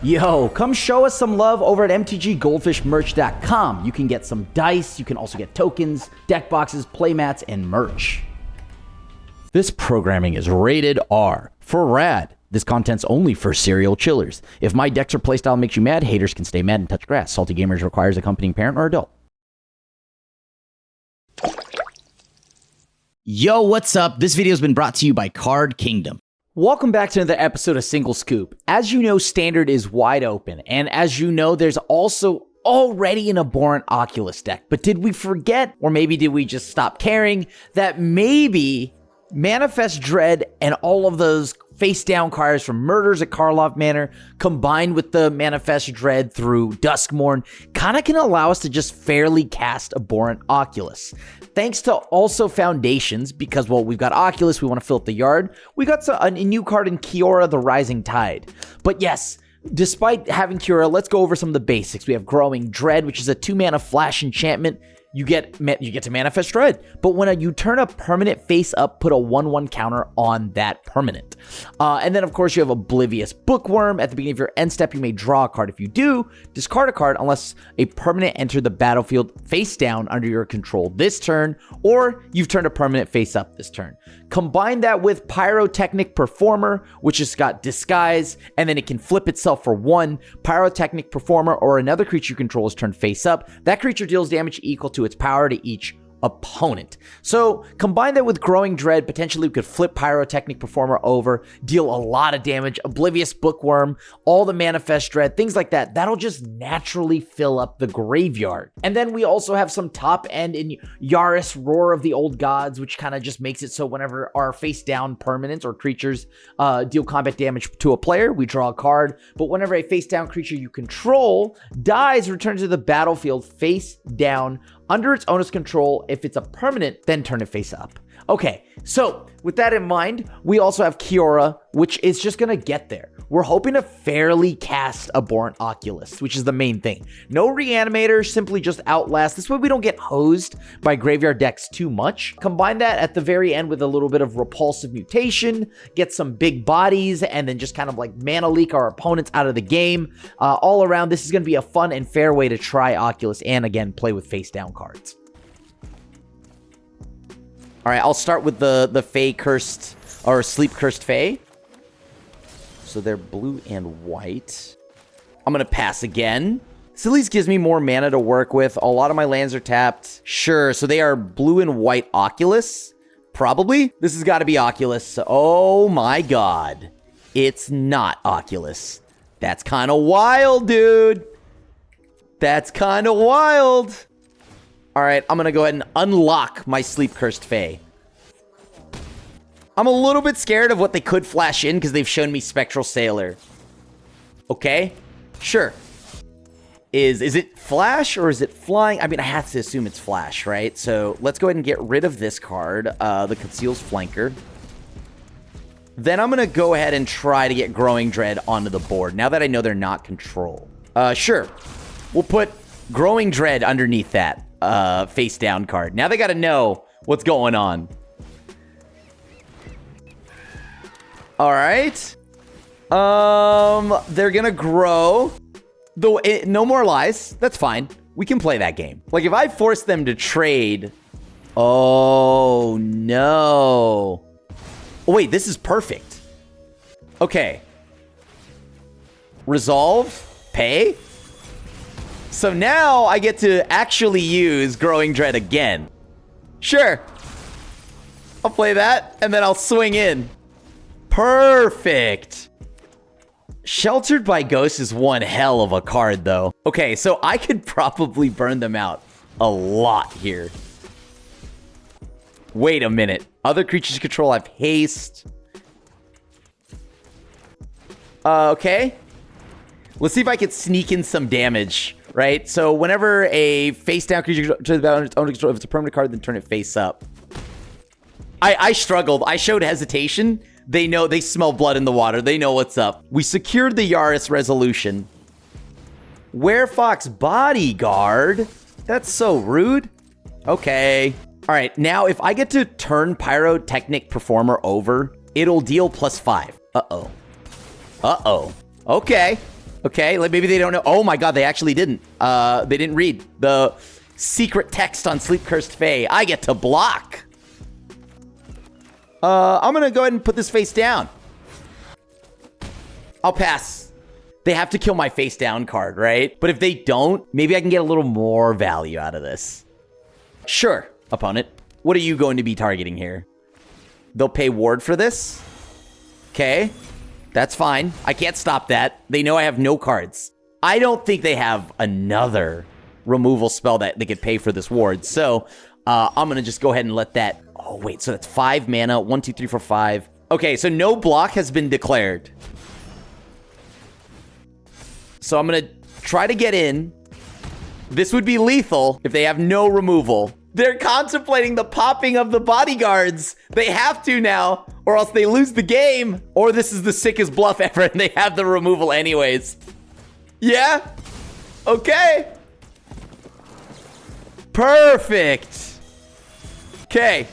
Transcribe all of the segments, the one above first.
Yo, come show us some love over at mtggoldfishmerch.com. You can get some dice, you can also get tokens, deck boxes, playmats, and merch. This programming is rated R for rad. This content's only for serial chillers. If my decks or playstyle makes you mad, haters can stay mad and touch grass. Salty Gamers requires accompanying parent or adult. Yo, what's up? This video has been brought to you by Card Kingdom. Welcome back to another episode of Single Scoop. As you know, Standard is wide open, and as you know, there's also already an abhorrent Oculus deck. But did we forget, or maybe did we just stop caring, that maybe Manifest Dread and all of those face-down cards from Murders at Karlov Manor, combined with the Manifest Dread through Duskmourn, kind of can allow us to just fairly cast abhorrent Oculus. Thanks to also Foundations, because, well, we've got Oculus, we want to fill up the yard. We got a new card in Kiora, the Rising Tide. But yes, despite having Kiora, let's go over some of the basics. We have Growing Dread, which is a 2-mana flash enchantment. You get to Manifest Dread, but when you turn a permanent face up, put a 1/1 counter on that permanent. And then, of course, you have Oblivious Bookworm. At the beginning of your end step, you may draw a card. If you do, discard a card unless a permanent entered the battlefield face down under your control this turn, or you've turned a permanent face up this turn. Combine that with Pyrotechnic Performer, which has got Disguise, and then it can flip itself for 1. Pyrotechnic Performer or another creature you control is turned face up. That creature deals damage equal to its power to each opponent. So combine that with Growing Dread. Potentially we could flip Pyrotechnic Performer over, deal a lot of damage. Oblivious Bookworm, all the Manifest Dread, things like that. That'll just naturally fill up the graveyard. And then we also have some top end in Yaris, Roar of the Old Gods, which kind of just makes it so whenever our face down permanents or creatures deal combat damage to a player, we draw a card. But whenever a face down creature you control dies, return to the battlefield face down under its owner's control. If it's a permanent, then turn it face up. Okay, so with that in mind, we also have Kiora, which is just gonna get there. We're hoping to fairly cast Abhorrent Oculus, which is the main thing. No Reanimator, simply just Outlast. This way we don't get hosed by graveyard decks too much. Combine that at the very end with a little bit of Repulsive Mutation, get some big bodies, and then just kind of like mana leak our opponents out of the game. All around, this is gonna be a fun and fair way to try Oculus and, again, play with face down cards. All right, I'll start with the Fae Cursed, or Sleep Cursed Fae. So they're blue and white. I'm going to pass again. This at least gives me more mana to work with. A lot of my lands are tapped. Sure, so they are blue and white Oculus. Probably. This has got to be Oculus. Oh my god. It's not Oculus. That's kind of wild, dude. That's kind of wild. All right, I'm going to go ahead and unlock my Sleep Cursed Fae. I'm a little bit scared of what they could flash in because they've shown me Spectral Sailor. Okay, sure. Is it flash or is it flying? I mean, I have to assume it's flash, right? So let's go ahead and get rid of this card, the Conceals Flanker. Then I'm going to go ahead and try to get Growing Dread onto the board now that I know they're not control. Sure. We'll put Growing Dread underneath that face down card. Now they got to know what's going on. All right. They're gonna grow. Though no more lies. That's fine. We can play that game. Like if I force them to trade. Oh no. Oh wait, this is perfect. Okay. Resolve. Pay. So now I get to actually use Growing Dread again. Sure. I'll play that and then I'll swing in. Perfect. Sheltered by Ghosts is one hell of a card, though. Okay, so I could probably burn them out a lot here. Wait a minute. Other creatures control have haste. Okay. Let's see if I can sneak in some damage, right? So whenever a face-down creature to the battle its own control, if it's a permanent card, then turn it face up. I struggled. I showed hesitation. They know, they smell blood in the water. They know what's up. We secured the Yaris resolution. Werefox Bodyguard? That's so rude. Okay. All right, now if I get to turn Pyrotechnic Performer over, it'll deal +5. Uh-oh. Uh-oh. Okay. Okay, like maybe they don't know. Oh my god, they actually didn't. They didn't read the secret text on Sleep Cursed Fae. I get to block. I'm gonna go ahead and put this face down. I'll pass. They have to kill my face down card, right? But if they don't, maybe I can get a little more value out of this. Sure, opponent. What are you going to be targeting here? They'll pay ward for this? Okay, that's fine. I can't stop that. They know I have no cards. I don't think they have another removal spell that they could pay for this ward. So I'm going to just go ahead and let that... Oh, wait, so that's 5 mana. 1, 2, 3, 4, 5. Okay, so no block has been declared. So I'm going to try to get in. This would be lethal if they have no removal. They're contemplating the popping of the bodyguards. They have to now, or else they lose the game. Or this is the sickest bluff ever, and they have the removal anyways. Yeah? Okay. Perfect. Okay.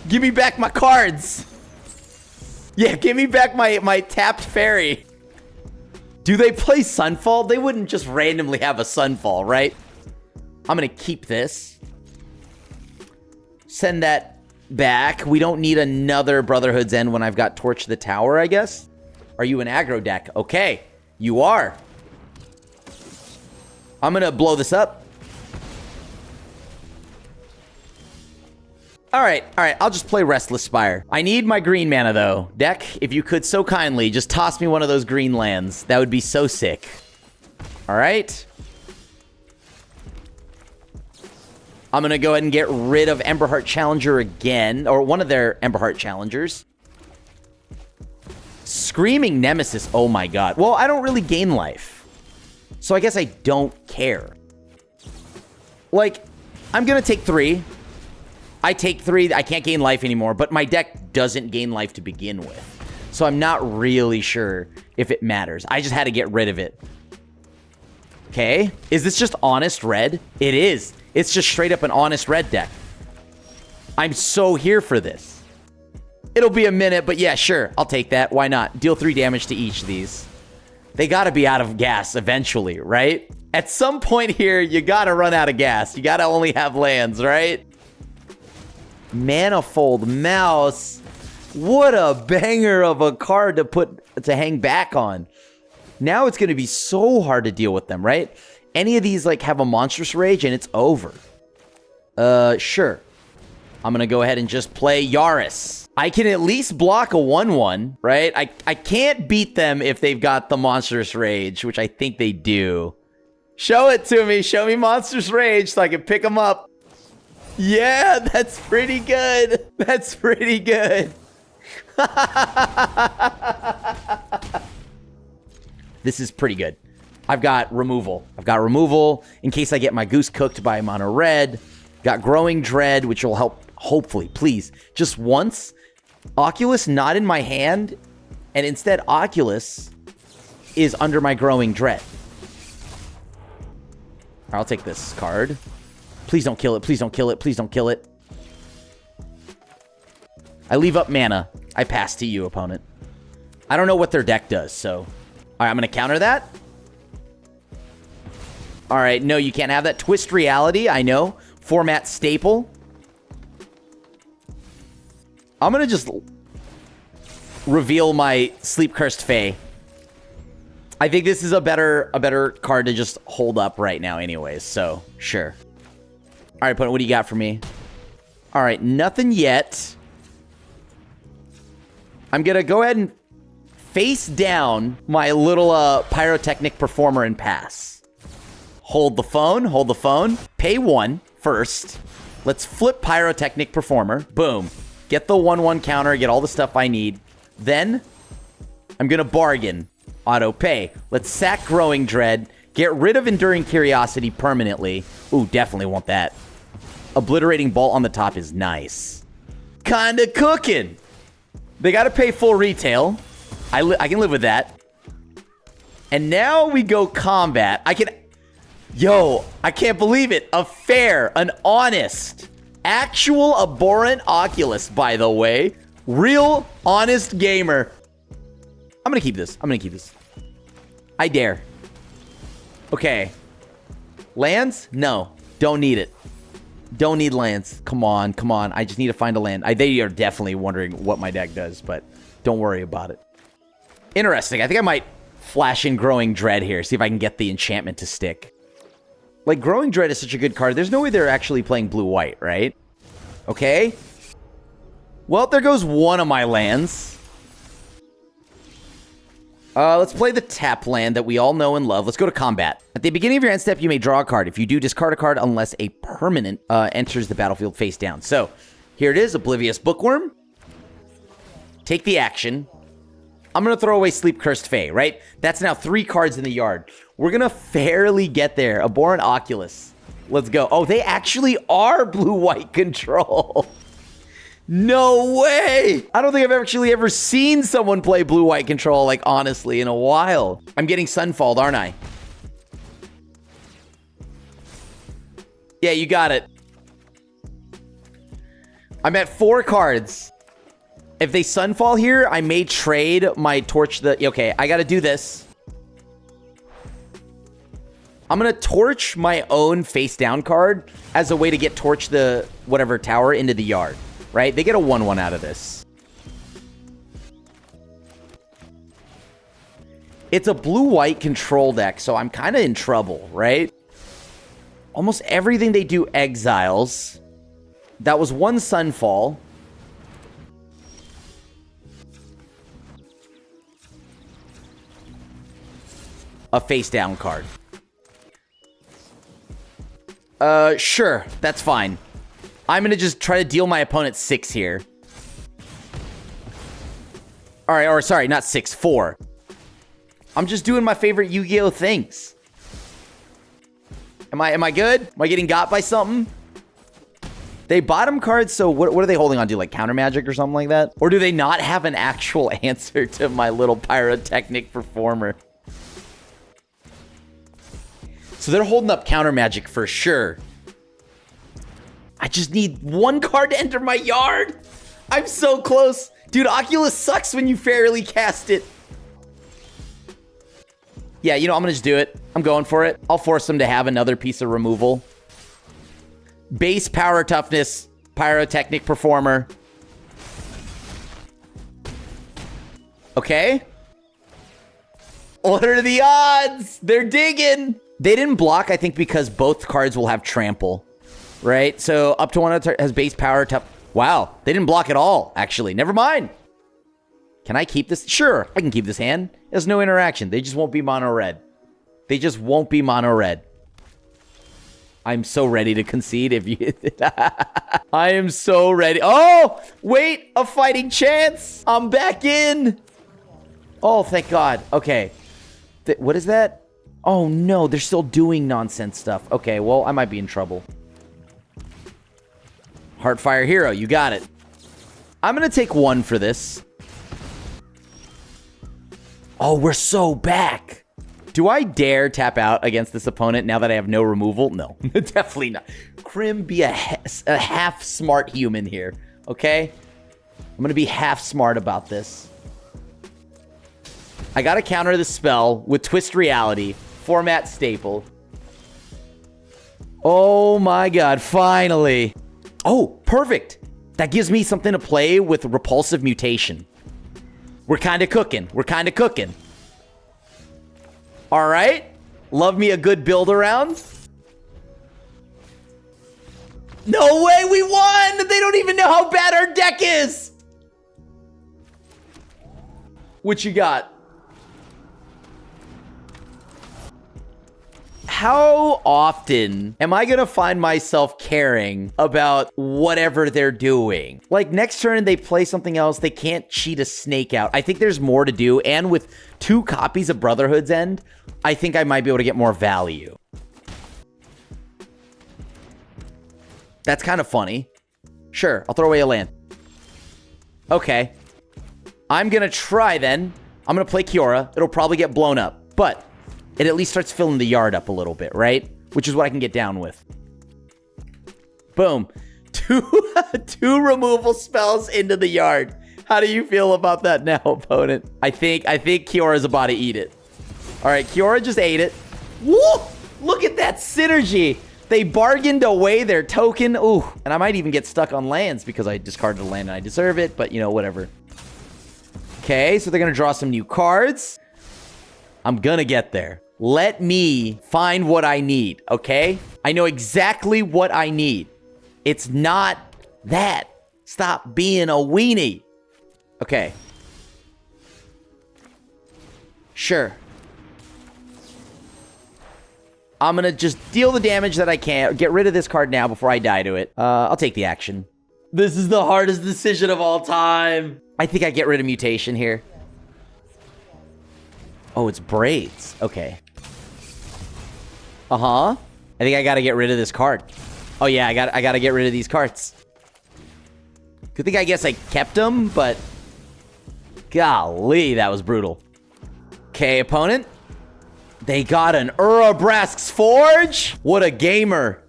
Give me back my cards. Yeah, give me back my tapped fairy. Do they play Sunfall? They wouldn't just randomly have a Sunfall, right? I'm going to keep this. Send that back. We don't need another Brotherhood's End when I've got Torch the Tower, I guess. Are you an aggro deck? Okay, you are. I'm going to blow this up. All right. I'll just play Restless Spire. I need my green mana, though. Deck, if you could so kindly just toss me one of those green lands. That would be so sick. All right. I'm going to go ahead and get rid of Emberheart Challenger again, or one of their Emberheart Challengers. Screaming Nemesis. Oh, my God. Well, I don't really gain life, so I guess I don't care. Like, I'm going to take 3. I take 3. I can't gain life anymore, but my deck doesn't gain life to begin with. So I'm not really sure if it matters. I just had to get rid of it. Okay. Is this just honest red? It is. It's just straight up an honest red deck. I'm so here for this. It'll be a minute, but yeah, sure. I'll take that. Why not? Deal 3 damage to each of these. They got to be out of gas eventually, right? At some point here, you got to run out of gas. You got to only have lands, right? Manifold Mouse. What a banger of a card to hang back on. Now it's going to be so hard to deal with them, right? Any of these like have a monstrous rage and it's over. Sure. I'm going to go ahead and just play Yaris. I can at least block a 1/1, right? I can't beat them if they've got the monstrous rage, which I think they do. Show it to me. Show me monstrous rage so I can pick them up. Yeah, that's pretty good. That's pretty good. This is pretty good. I've got removal. In case I get my goose cooked by mono red. Got Growing Dread, which will help, hopefully, please. Just once, Oculus not in my hand, and instead Oculus is under my Growing Dread. I'll take this card. Please don't kill it. Please don't kill it. Please don't kill it. I leave up mana. I pass to you, opponent. I don't know what their deck does, so... All right, I'm going to counter that. All right, no, you can't have that. Twist Reality, I know. Format staple. I'm going to just reveal my Sleep Cursed Fae. I think this is a better card to just hold up right now anyways, so sure. All right, opponent, what do you got for me? All right, nothing yet. I'm going to go ahead and face down my little Pyrotechnic Performer and pass. Hold the phone. Pay 1 first. Let's flip Pyrotechnic Performer. Boom. Get the 1/1 counter, get all the stuff I need. Then, I'm going to bargain. Auto pay. Let's sack Growing Dread. Get rid of Enduring Curiosity permanently. Ooh, definitely want that. Obliterating Bolt on the top is nice. Kinda cooking. They got to pay full retail. I can live with that. And now we go combat. Yo, I can't believe it. A fair, an honest, actual abhorrent Oculus, by the way. Real, honest gamer. I'm going to keep this. I dare. Okay. Lands? No. Don't need it. Don't need lands. Come on, come on. I just need to find a land. They are definitely wondering what my deck does, but don't worry about it. Interesting. I think I might flash in Growing Dread here. See if I can get the enchantment to stick. Like, Growing Dread is such a good card. There's no way they're actually playing blue-white, right? Okay. Well, there goes one of my lands. Let's play the tap land that we all know and love. Let's go to combat. At the beginning of your end step, you may draw a card. If you do, discard a card unless a permanent enters the battlefield face down. So, here it is, Oblivious Bookworm. Take the action. I'm going to throw away Sleep Cursed Fae, right? That's now 3 cards in the yard. We're going to fairly get there. Abhorrent Oculus. Let's go. Oh, they actually are blue-white control. No way! I don't think I've actually ever seen someone play blue-white control, like, honestly, in a while. I'm getting Sunfalled, aren't I? Yeah, you got it. I'm at 4 cards. If they Sunfall here, I may trade my Torch the... Okay, I gotta do this. I'm gonna Torch my own face-down card as a way to get Torch the whatever tower into the yard. Right? They get a 1/1 out of this. It's a blue-white control deck, so I'm kind of in trouble, right? Almost everything they do exiles. That was 1 Sunfall. A face-down card. Sure. That's fine. I'm going to just try to deal my opponent 6 here. All right, or sorry, not 6, 4. I'm just doing my favorite Yu-Gi-Oh things. Am I good? Am I getting got by something? They bottom cards, so what are they holding on to? Like counter magic or something like that? Or do they not have an actual answer to my little pyrotechnic performer? So they're holding up counter magic for sure. I just need 1 card to enter my yard. I'm so close. Dude, Oculus sucks when you fairly cast it. Yeah, you know, I'm going to just do it. I'm going for it. I'll force them to have another piece of removal. Base power toughness, pyrotechnic performer. Okay. What are the odds? They're digging. They didn't block, I think, because both cards will have trample. Right? So up to 1 has base power. Wow. They didn't block at all, actually. Never mind. Can I keep this? Sure. I can keep this hand. There's no interaction. They just won't be mono red. They just won't be mono red. I'm so ready to concede if you... I am so ready. Oh! Wait! A fighting chance! I'm back in! Oh, thank God. Okay. What is that? Oh, no. They're still doing nonsense stuff. Okay, well, I might be in trouble. Heartfire Hero, you got it. I'm going to take 1 for this. Oh, we're so back. Do I dare tap out against this opponent now that I have no removal? No, definitely not. Crim, be a half smart human here, okay? I'm going to be half smart about this. I got to counter the spell with Twist Reality, format staple. Oh my God, finally. Oh, perfect. That gives me something to play with Repulsive Mutation. We're kind of cooking. We're kind of cooking. All right. Love me a good build around. No way, we won! They don't even know how bad our deck is! What you got? How often am I going to find myself caring about whatever they're doing? Like, next turn, they play something else. They can't cheat a snake out. I think there's more to do. And with 2 copies of Brotherhood's End, I think I might be able to get more value. That's kind of funny. Sure, I'll throw away a land. Okay. I'm going to try then. I'm going to play Kiora. It'll probably get blown up. But it at least starts filling the yard up a little bit, right? Which is what I can get down with. Boom. Two removal spells into the yard. How do you feel about that now, opponent? I think Kiora's about to eat it. All right, Kiora just ate it. Woo! Look at that synergy. They bargained away their token. Ooh, and I might even get stuck on lands because I discarded a land and I deserve it, but you know, whatever. Okay, so they're going to draw some new cards. I'm going to get there. Let me find what I need, okay? I know exactly what I need. It's not that. Stop being a weenie. Okay. Sure. I'm going to just deal the damage that I can. Get rid of this card now before I die to it. I'll take the action. This is the hardest decision of all time. I think I get rid of mutation here. Oh, it's braids. Okay. Uh-huh. I think I got to get rid of this card. Oh, yeah, I got to get rid of these cards. Good thing I guess I kept them, but golly, that was brutal. Okay, opponent. They got an Urabrask's Forge? What a gamer.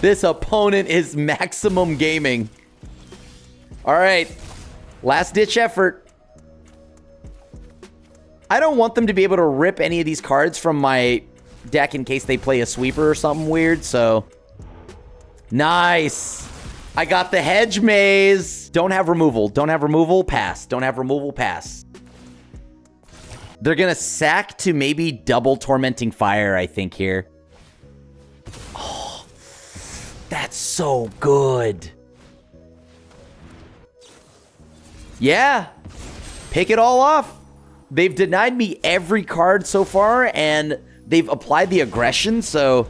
This opponent is maximum gaming. All right. Last-ditch effort. I don't want them to be able to rip any of these cards from my deck in case they play a sweeper or something weird, so... Nice. I got the hedge maze. Don't have removal. Don't have removal. Pass. Don't have removal. Pass. They're going to sack to maybe double Tormenting Fire, I think, here. Oh, that's so good. Yeah. Pick it all off. They've denied me every card so far, and they've applied the aggression, so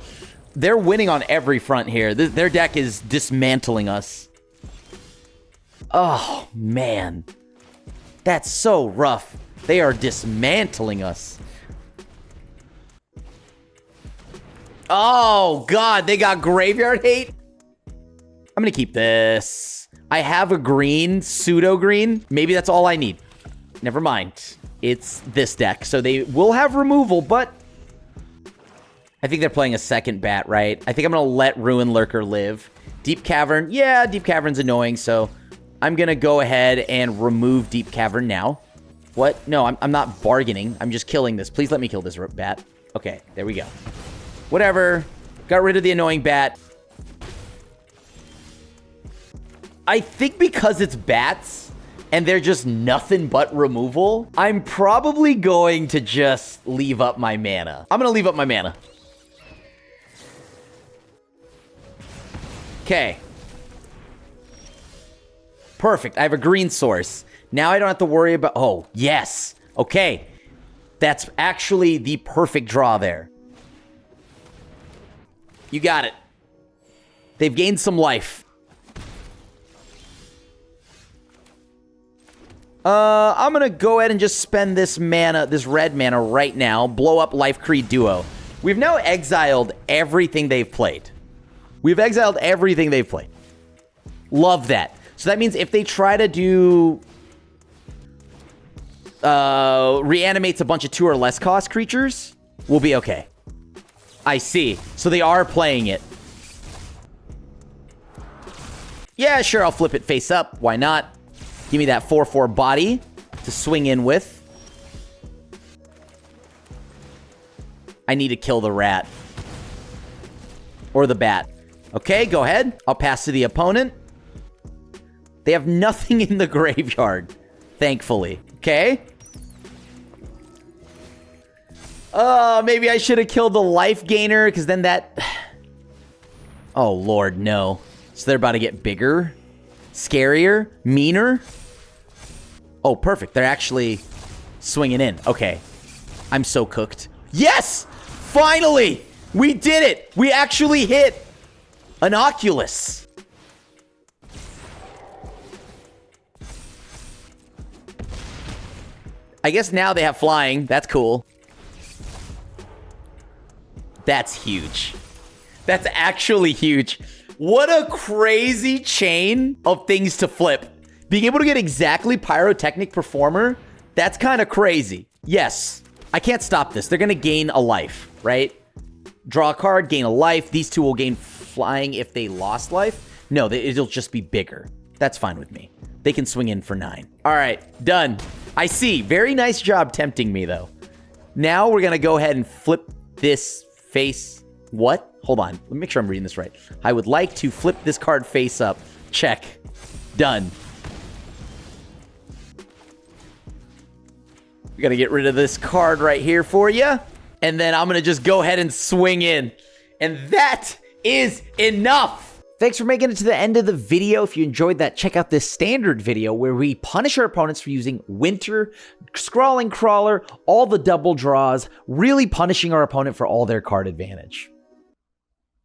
they're winning on every front here. Their deck is dismantling us. Oh, man. That's so rough. They are dismantling us. Oh, God. They got graveyard hate? I'm going to keep this. I have a green, pseudo green. Maybe that's all I need. Never mind. It's this deck. So they will have removal, but I think they're playing a second bat, right? I think I'm going to let Ruin Lurker live. Deep Cavern. Yeah, Deep Cavern's annoying, so I'm going to go ahead and remove Deep Cavern now. What? No, I'm not bargaining. I'm just killing this. Please let me kill this bat. Okay, there we go. Whatever. Got rid of the annoying bat. I think because it's bats and they're just nothing but removal, I'm probably going to just leave up my mana. I'm going to leave up my mana. Okay. Perfect. I have a green source. Now I don't have to worry about... Oh, yes. Okay. That's actually the perfect draw there. You got it. They've gained some life. I'm going to go ahead and just spend this mana, this red mana right now. Blow up Life Creed Duo. We've now exiled everything they've played. We've exiled everything they've played. Love that. So that means if they try to do... reanimates a bunch of 2 or less cost creatures, we'll be okay. I see. So they are playing it. Yeah, sure, I'll flip it face up. Why not? Give me that 4/4 body to swing in with. I need to kill the rat. Or the bat. Okay, go ahead. I'll pass to the opponent. They have nothing in the graveyard, thankfully. Okay. Maybe I should have killed the life gainer, because then that... Oh, Lord, no. So they're about to get bigger, scarier, meaner. Oh, perfect. They're actually swinging in. Okay. I'm so cooked. Yes! Finally! We did it! We actually hit an Oculus. I guess now they have flying. That's cool. That's huge. That's actually huge. What a crazy chain of things to flip. Being able to get exactly Pyrotechnic Performer, that's kind of crazy. Yes, I can't stop this. They're going to gain a life, right? Draw a card, gain a life. These two will gain flying if they lost life. No, it'll just be bigger. That's fine with me. They can swing in for 9. All right, done. I see. Very nice job tempting me, though. Now we're going to go ahead and flip this face... What? Hold on. Let me make sure I'm reading this right. I would like to flip this card face up. Check. Done. We gotta get rid of this card right here for you. And then I'm gonna just go ahead and swing in. And that is enough. Thanks for making it to the end of the video. If you enjoyed that, check out this standard video where we punish our opponents for using Winter, Scrawling Crawler, all the double draws, really punishing our opponent for all their card advantage.